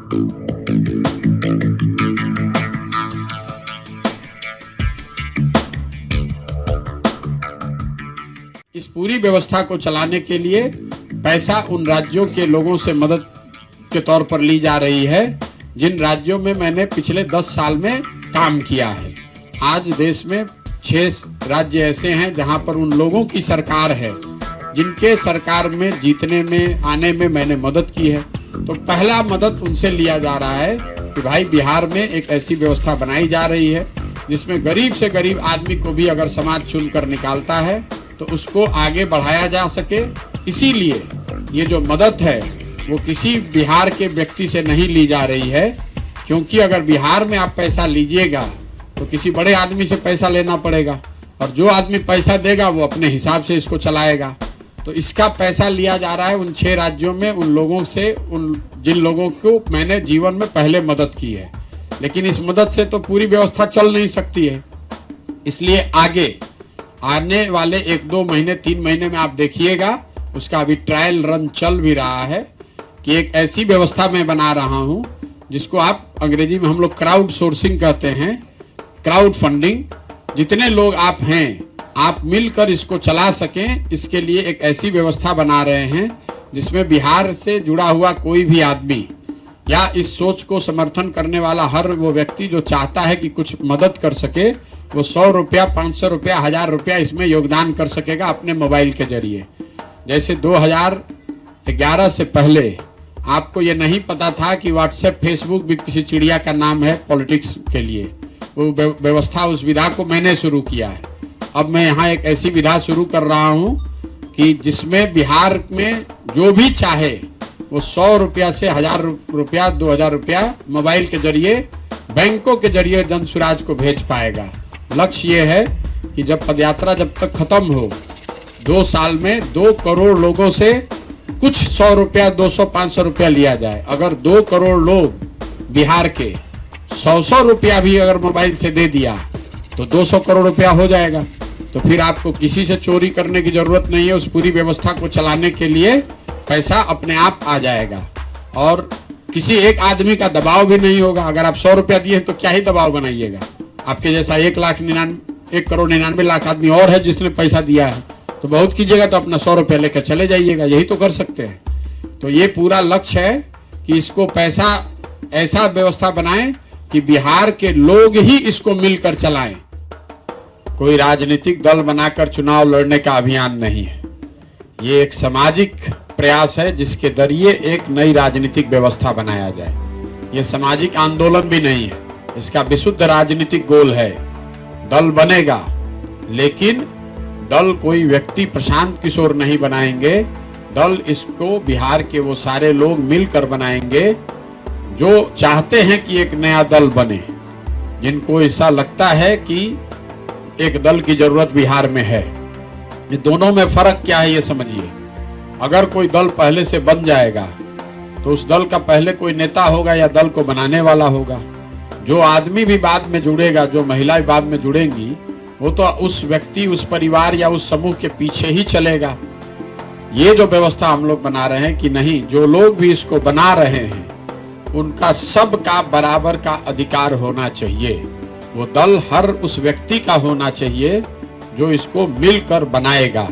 इस पूरी व्यवस्था को चलाने के लिए पैसा उन राज्यों के लोगों से मदद के तौर पर ली जा रही है जिन राज्यों में मैंने पिछले 10 साल में काम किया है। आज देश में 6 राज्य ऐसे हैं जहां पर उन लोगों की सरकार है जिनके सरकार में जीतने में आने में मैंने मदद की है। तो पहला मदद उनसे लिया जा रहा है कि भाई बिहार में एक ऐसी व्यवस्था बनाई जा रही है जिसमें गरीब से गरीब आदमी को भी अगर समाज चुनकर निकालता है तो उसको आगे बढ़ाया जा सके। इसीलिए ये जो मदद है वो किसी बिहार के व्यक्ति से नहीं ली जा रही है, क्योंकि अगर बिहार में आप पैसा लीजिएगा तो किसी बड़े आदमी से पैसा लेना पड़ेगा और जो आदमी पैसा देगा वो अपने हिसाब से इसको चलाएगा। तो इसका पैसा लिया जा रहा है उन 6 राज्यों में उन लोगों से, उन जिन लोगों को मैंने जीवन में पहले मदद की है। लेकिन इस मदद से तो पूरी व्यवस्था चल नहीं सकती है, इसलिए आगे आने वाले 1-2 महीने 3 महीने में आप देखिएगा, उसका अभी ट्रायल रन चल भी रहा है कि एक ऐसी व्यवस्था मैं बना रहा हूं जिसको आप अंग्रेजी में हम लोग क्राउड सोर्सिंग कहते हैं, क्राउड फंडिंग। जितने लोग आप हैं आप मिलकर इसको चला सकें, इसके लिए एक ऐसी व्यवस्था बना रहे हैं जिसमें बिहार से जुड़ा हुआ कोई भी आदमी या इस सोच को समर्थन करने वाला हर वो व्यक्ति जो चाहता है कि कुछ मदद कर सके, वो 100 रुपया, 500 रुपया, 1000 रुपया इसमें योगदान कर सकेगा अपने मोबाइल के जरिए। जैसे 2011 से पहले आपको ये नहीं पता था कि व्हाट्सएप, फेसबुक भी किसी चिड़िया का नाम है पॉलिटिक्स के लिए। वो व्यवस्था, उस विधा को मैंने शुरू किया है। अब मैं यहाँ एक ऐसी विधा शुरू कर रहा हूँ कि जिसमें बिहार में जो भी चाहे वो 100 रुपया से 1000 रुपया, 2000 रुपया मोबाइल के जरिए, बैंकों के जरिए जनसुराज को भेज पाएगा। लक्ष्य ये है कि जब पदयात्रा जब तक खत्म हो, 2 साल में 2 करोड़ लोगों से कुछ 100 रुपया, 200, 500 रुपया लिया जाए। अगर 2 करोड़ लोग बिहार के 100 रुपया भी अगर मोबाइल से दे दिया तो 200 करोड़ रुपया हो जाएगा। तो फिर आपको किसी से चोरी करने की जरूरत नहीं है। उस पूरी व्यवस्था को चलाने के लिए पैसा अपने आप आ जाएगा और किसी एक आदमी का दबाव भी नहीं होगा। अगर आप 100 रुपया दिए तो क्या ही दबाव बनाइएगा। आपके जैसा 1 करोड़ 99 लाख आदमी और है जिसने पैसा दिया है, तो बहुत कीजिएगा तो अपना 100 रुपया लेकर चले जाइएगा। यही तो कर सकते हैं। तो ये पूरा लक्ष्य है कि इसको पैसा ऐसा व्यवस्था बनाएं कि बिहार के लोग ही इसको मिलकर चलाएं। कोई राजनीतिक दल बनाकर चुनाव लड़ने का अभियान नहीं है। ये एक सामाजिक प्रयास है जिसके जरिए एक नई राजनीतिक व्यवस्था बनाया जाए। ये सामाजिक आंदोलन भी नहीं है, इसका विशुद्ध राजनीतिक गोल है। दल बनेगा लेकिन दल कोई व्यक्ति प्रशांत किशोर नहीं बनाएंगे। दल इसको बिहार के वो सारे लोग मिलकर बनाएंगे जो चाहते हैं कि एक नया दल बने, जिनको ऐसा लगता है कि एक दल की जरूरत बिहार में है। ये दोनों में फर्क क्या है ये समझिए। अगर कोई दल पहले से बन जाएगा तो उस दल का पहले कोई नेता होगा या दल को बनाने वाला होगा। जो आदमी भी बाद में जुड़ेगा, जो महिला भी बाद में जुड़ेंगी, वो तो उस व्यक्ति, उस परिवार या उस समूह के पीछे ही चलेगा। ये जो व्यवस्था हम लोग बना रहे हैं कि नहीं, जो लोग भी इसको बना रहे हैं उनका सबका बराबर का अधिकार होना चाहिए। वो दल हर उस व्यक्ति का होना चाहिए जो इसको मिलकर बनाएगा।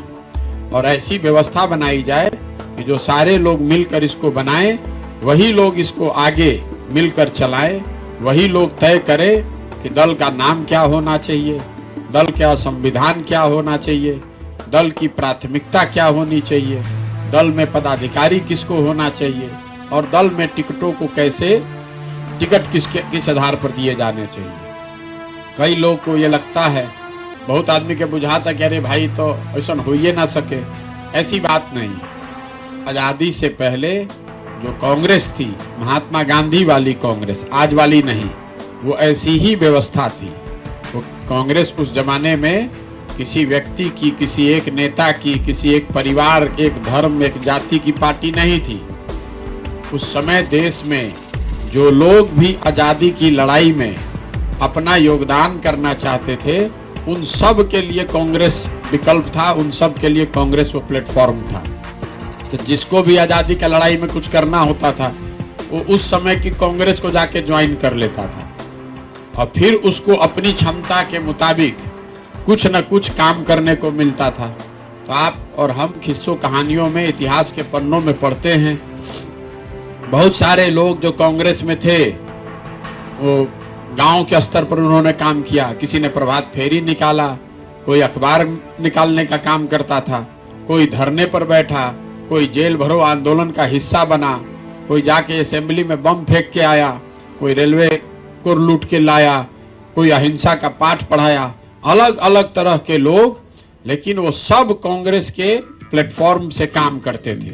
और ऐसी व्यवस्था बनाई जाए कि जो सारे लोग मिलकर इसको बनाएं, वही लोग इसको आगे मिलकर चलाएं, वही लोग तय करें कि दल का नाम क्या होना चाहिए, दल का संविधान क्या होना चाहिए, दल की प्राथमिकता क्या होनी चाहिए, दल में पदाधिकारी किसको होना चाहिए और दल में टिकटों को कैसे, टिकट किस आधार पर दिए जाने चाहिए। कई लोग को ये लगता है, बहुत आदमी के बुझाता कि अरे भाई तो ऐसा हो ही ना सके। ऐसी बात नहीं। आज़ादी से पहले जो कांग्रेस थी, महात्मा गांधी वाली कांग्रेस, आज वाली नहीं, वो ऐसी ही व्यवस्था थी। वो कांग्रेस उस जमाने में किसी व्यक्ति की, किसी एक नेता की, किसी एक परिवार, एक धर्म, एक जाति की पार्टी नहीं थी। उस समय देश में जो लोग भी आज़ादी की लड़ाई में अपना योगदान करना चाहते थे, उन सब के लिए कांग्रेस विकल्प था, उन सब के लिए कांग्रेस वो प्लेटफॉर्म था। तो जिसको भी आज़ादी का लड़ाई में कुछ करना होता था वो उस समय की कांग्रेस को जाके ज्वाइन कर लेता था और फिर उसको अपनी क्षमता के मुताबिक कुछ न कुछ काम करने को मिलता था। तो आप और हम किस्सों कहानियों में, इतिहास के पन्नों में पढ़ते हैं, बहुत सारे लोग जो कांग्रेस में थे वो गांव के स्तर पर उन्होंने काम किया। किसी ने प्रभात फेरी निकाला, कोई अखबार निकालने का काम करता था, कोई धरने पर बैठा, कोई जेल भरो आंदोलन का हिस्सा बना, कोई जाके असेंबली में बम फेंक के आया, कोई रेलवे को लूट के लाया, कोई अहिंसा का पाठ पढ़ाया। अलग अलग तरह के लोग, लेकिन वो सब कांग्रेस के प्लेटफॉर्म से काम करते थे।